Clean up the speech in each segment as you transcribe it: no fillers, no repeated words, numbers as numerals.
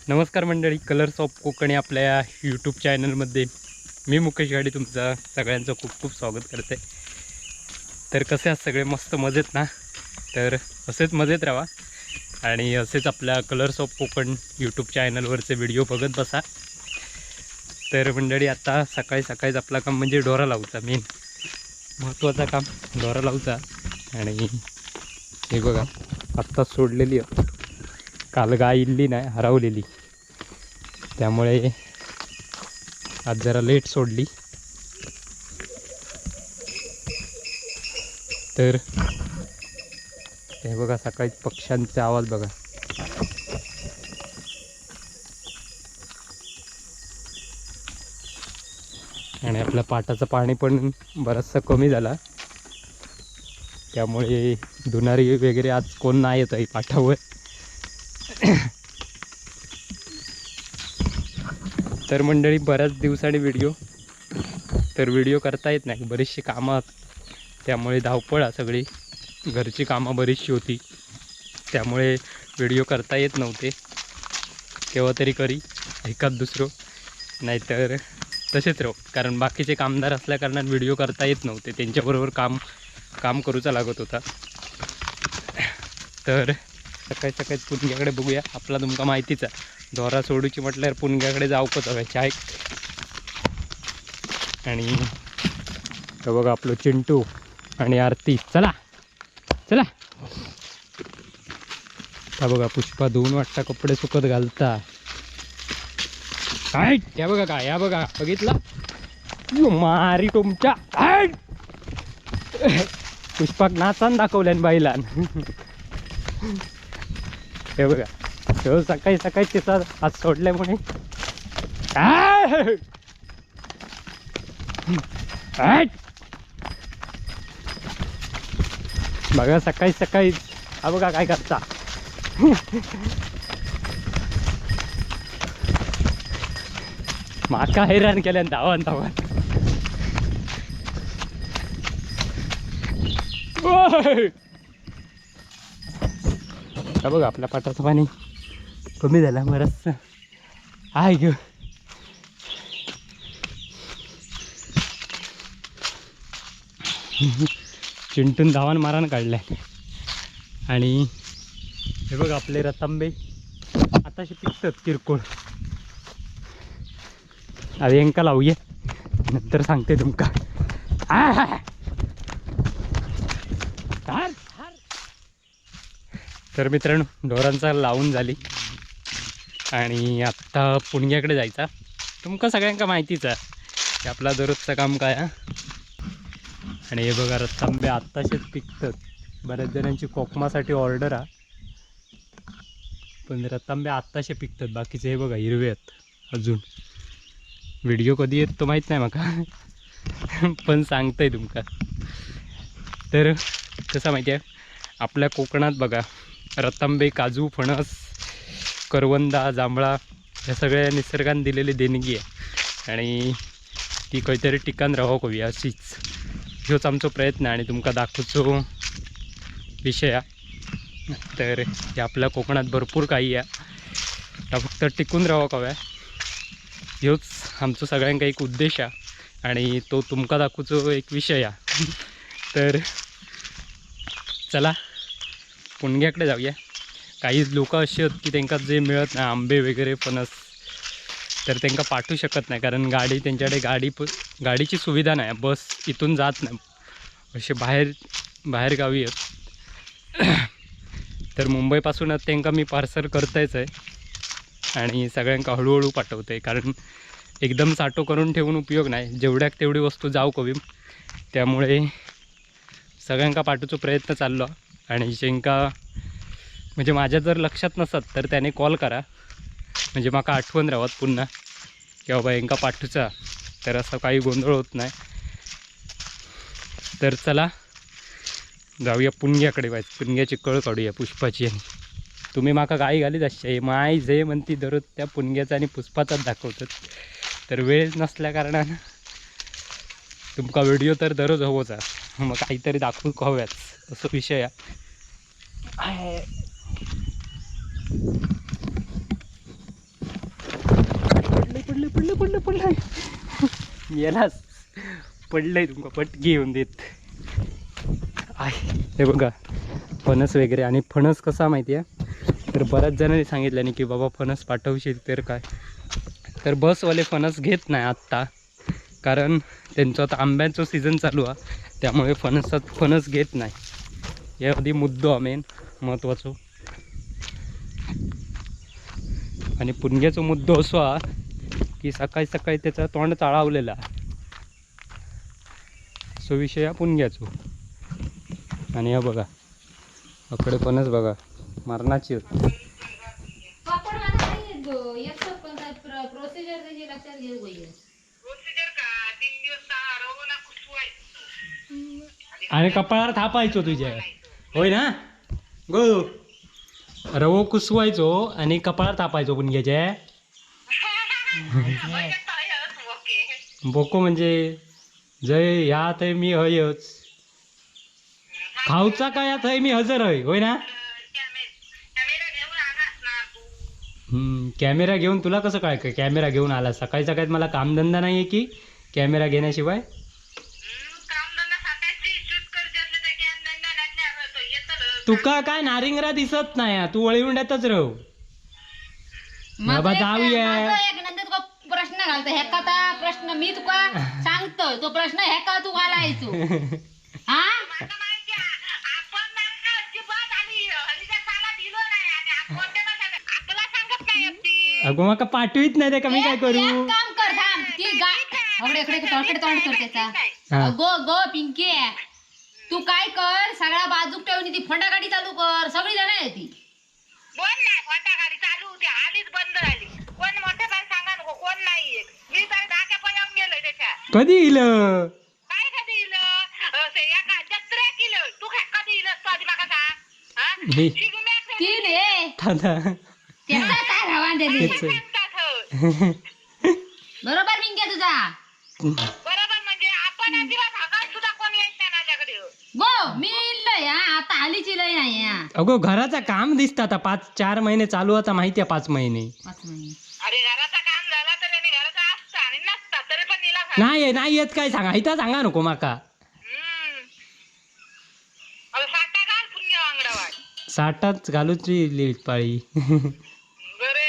नमस्कार मंडळी, colours of Konkan आपल्या यूट्यूब चॅनलमध्ये मी मुकेश गाडी तुमचं सगळ्यांचं खूप खूप स्वागत करते. तर कसे आहात सगळे? मस्त मजेत ना? तर असेच मजेत राहा आणि असेच आपल्या कलर्स ऑफ कोकण यूट्यूब चॅनलवरचे व्हिडिओ बघत बसा. तर मंडळी, आता सकाळी सकाळीच आपला काम म्हणजे डोरा लावचा, मेन महत्त्वाचा काम डोरा लावचा. आणि हे बघा, आत्ताच सोडलेली आहे. काल गाय इल्ली नाही, हरवलेली, त्यामुळे आज जरा लेट सोडली. तर हे बघा, सकाळी पक्ष्यांचा आवाज बघा. आणि आपल्या पाटाचं पाणी पण बरंचसं कमी झालं, त्यामुळे धुणारी वगैरे आज कोण नाही येत आहे पाटावर. तर मंडळी, बऱ्याच दिवसांनी व्हिडिओ करता येत नाही, बरीचशी कामं, त्यामुळे धावपळ सगळी, घरची कामं बरीचशी होती, त्यामुळे व्हिडिओ करता येत नव्हते. केव्हा तरी करी एखाद दुसरं, नाहीतर तसेच राहू, कारण बाकीचे कामदार असल्या कारणाने व्हिडिओ करता येत नव्हते, त्यांच्याबरोबर काम करूचा लागत होता. तर सकाळी सकाळी पुणग्याकडे बघूया. आपला तुमका माहितीच आहे, दोरा सोडूची म्हटल्यावर पुणग्याकडे जाऊकच हवं चाय. आणि तर बघा, आपलं चिंटू आणि आरती, चला चला. त्या बघा, पुष्पा 2 वाजता कपडे सुकत घालता. काय या बघा, काय या बघा, बघितलं मारी तुमच्या. पुष्पाक नाचान दाखवल्यान बाईला. हे बघा, तो सकाळी सकाळी तिचा आज सोडल्यामुळे बघा, सकाळी सकाळी हा बघा काय करता. माका हैराण केल्यान धावान धावान. बघा, आपल्या पाटाचं पाणी कमी झालं बरंच आहे ग. चिंटून धावान मारान काढलाय. आणि हे बघा, आपले रतांबे आताशी पिकतात किरकोळ. अरे यांका लावूया, नंतर सांगते तुमका. तर मित्रांनो, ढोरांचा लावून झाली आणि आत्ता पुणग्याकडे जायचा. तुमका सगळ्यांका माहितीच आहे की आपला दररोजचं काम काय. आणि हे बघा, रतांबे आत्ताशेच पिकतात. बऱ्याच जणांची कोकमासाठी ऑर्डर आहे, पण रतांबे आत्ताशे पिकतात. बाकीचे हे बघा हिरवे आहेत अजून. व्हिडिओ कधी येत तो माहीत नाही माका, पण सांगतंय तुमका. तर कसं माहिती आहे, आपल्या कोकणात बघा, रतांबे, काजू, फणस, करवंदा, जांभळा या सगळ्या निसर्गाने दिलेली देणगी आहे. आणि ती काहीतरी ठिकाण राहो कवी, अशीच ह्योच आमचा प्रयत्न आहे आणि तुमका दाखवचो विषय आहे. तर हे आपल्या कोकणात भरपूर काही आहे, त्या फक्त टिकून राहावं कव्या, ह्योच आमचं सगळ्यांका एक उद्देश आहे आणि तो तुमका दाखवचो एक विषय आहे. तर चला पुणग्याकडे जाऊया. काही लोक अशी आहेत की त्यांना जे मिळत नाही, आंबे वगैरे, फणस, तर त्यांना पाठवू शकत नाही, कारण त्यांच्याकडे गाडीची सुविधा नाही, बस इथून जात नाही, असे बाहेर गावी आहेत. तर मुंबईपासूनच त्यांना मी पार्सल करतायच आहे आणि सगळ्यांका हळूहळू पाठवतं आहे, कारण एकदम साठो करून ठेवून उपयोग नाही, जेवढ्याक तेवढी वस्तू जाऊ कवी. त्यामुळे सगळ्यांका पाठवूचा प्रयत्न चाललो. आणि ज्यांका म्हणजे माझ्या जर लक्षात नसत तर त्याने कॉल करा, म्हणजे माका आठवण राहत पुन्हा की बाबा यांका पाठवूचा, तर असं काही गोंधळ होत नाही. तर चला जाऊया पुणग्याकडे. पुणग्याची कळ काढूया पुष्पाची. आणि तुम्ही माका गाई घालीत असे माय जे म्हणती दररोज त्या पुणग्याचा आणि पुष्पाचाच दाखवतात, तर वेळ नसल्या कारणानं तुमका व्हिडिओ तर दररोज हवोच आहे, मग काहीतरी दाखवून हव्याच, असं विषय आहे. पडलं यालाच पडलंय तुमका पटकी येऊन देत आहे. हे बघा फणस वगैरे. आणि फणस कसा माहिती आहे तर बऱ्याच जणांनी सांगितलं नाही की बाबा फणस पाठवशील तर काय, तर बसवाले फणस घेत नाही आत्ता, कारण त्यांचं आता आंब्याचं सीझन चालू आहे त्यामुळे फणस घेत नाही. या आधी मुद्दो मेन महत्त्वाचो. आणि पुणग्याचा मुद्दो असो हा की सकाळी सकाळी त्याचा तोंड चाळावलेला सो विषय हा पुणग्याचो. आणि हा बघा अकडे फणस बघा मरणाची होती. आणि कपाळावर थापायचो तुझ्या होय ना गो, रवो कुसवायचो आणि कपाळावर थापायचो पुणग्याच्या. बोको म्हणजे जय ह्या थंय मी हयच खाऊचा काय थंय मी हजर हय होय ना. कॅमेरा घेऊन तुला कसं काय कॅमेरा घेऊन आला सकाळी सकाळी. मला कामधंदा नाही आहे की कॅमेरा घेण्याशिवाय. तुका काय नारिंगरा दिसत नाही तू वळीवंड्यातच राहू बाबा. जाऊया प्रश्न घालतो हे का प्रश्न मी तुका सांगतोय तो प्रश्न हे का तू घालायचो हा. अगो मका पाठवीत नाही ते का मी काय करू. काम कर थांब ती इकडे तोंड कर त्याचा. गो गो पिंकी तू काय कर सगळ्या बाजूक ठेवून ती फंडा गाडी चालू कर. सगळी जण आहे ती कोण नाही फंडा गाडी चालू होती आलीच बंद झाली. कोण मोठे बाय सांगा नको कोण नाहीये. मी तर धाक्या पळून गेलोय त्याच्यात. कधी इलं काय कधी इलं एका जत्रे किलो तू काय कधी इलस तू आधी माका सांग हा. हे. ती रे दादा त्याचा काय रवा दे बरोबर पिंक्या तुझा. बरोबर म्हणजे आपण अजिबात हाकात सुद्धा कोण येत नाही माझ्याकडे. गो मी इल्लय आता आलीची लय नाही अगो घराचं काम दिसतं आता 5-4 महिने चालू आता माहिती आहे 5 महिने. अरे घराचं काम झालं तर त्यांनी घराचं असतं आणि नसतं तरी पण निला नाही येत काय सांगा इथं सांगा नको माका. साठा घाल पुण्य वांगडावाड. साठाच घालूची पाळी.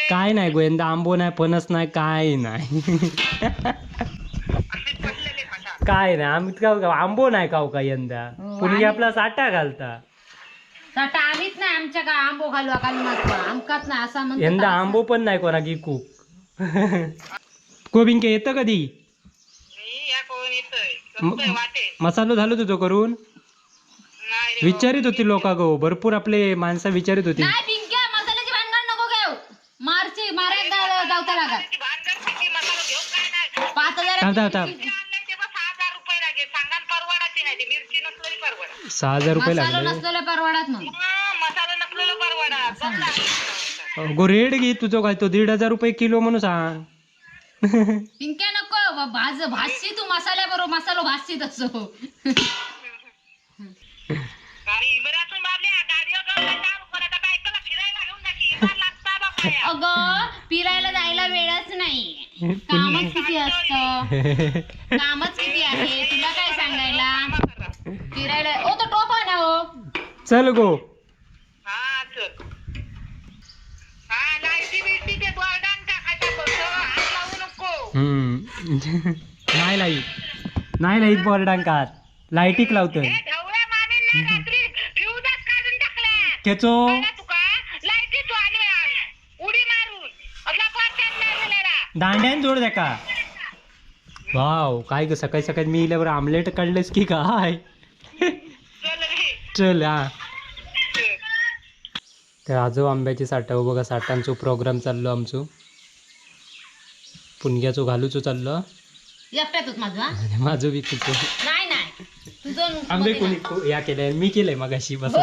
काय नाही गोयंदा आंबो नाही फणस नाही काय नाही. काय नाही आम्ही का आंबो नाही खाऊ का यंदा पुणे आपला साठा घालता. साठा आम्हीच नाही आमच्या का आंबो घालू आमकाच नाही असा म्हणतो. यंदा आंबो पण नाही कोणा की खूप. कोबिंके येतं कधी मसालो झालो तुझं करून विचारित होती लोका गो भरपूर आपले माणसं विचारित होती. नाही पिंक्या मसाल्याची भानगड नको घेऊ मारायला जावता लागत. 6,000 रुपये लागले. नसलेलं परवडत मग मसाला नसलेलं परवडा. गो रेट घे तुझं काय तो 1,500 रुपये किलो म्हणून सांग. पिंक्या नको भाजशी तू मसाल्याबरोबर मसालो भाजशी तसो. अगं फिरायला जायला वेळच नाही. कामच किती असतं कामच किती आहे तुला काय सांगायला. फिरायला ओ तो टोपा ना हो. चल गो हा चल. हा लाईटी बिटी ते बोर्डान टाकायचा बघ हात लावू नको. नाही लाईट बोर्डांकात लाईटीक लावतोय. ढवळ्या मामींना रात्री फ्यूजच काढून टाकल्या. केचो तुका लाईटी तू आणि उडी मारून असला पॉटन मारलेला दांड्यान जोड द्या का. वाव काय ग सकाळी सकाळी मी इल्यावर आमलेट काढलेस की काय. चल रे चल हा. तर आजो आंब्याची साठव बघा साठांचो प्रोग्राम चाललो आमचो. पुणग्याचो घालूचो चाललो एकट्यातच माझा माझं बी तुझं नाही तुझं आंबे कोणी या केलंय मी केलंय मगाशी बसून.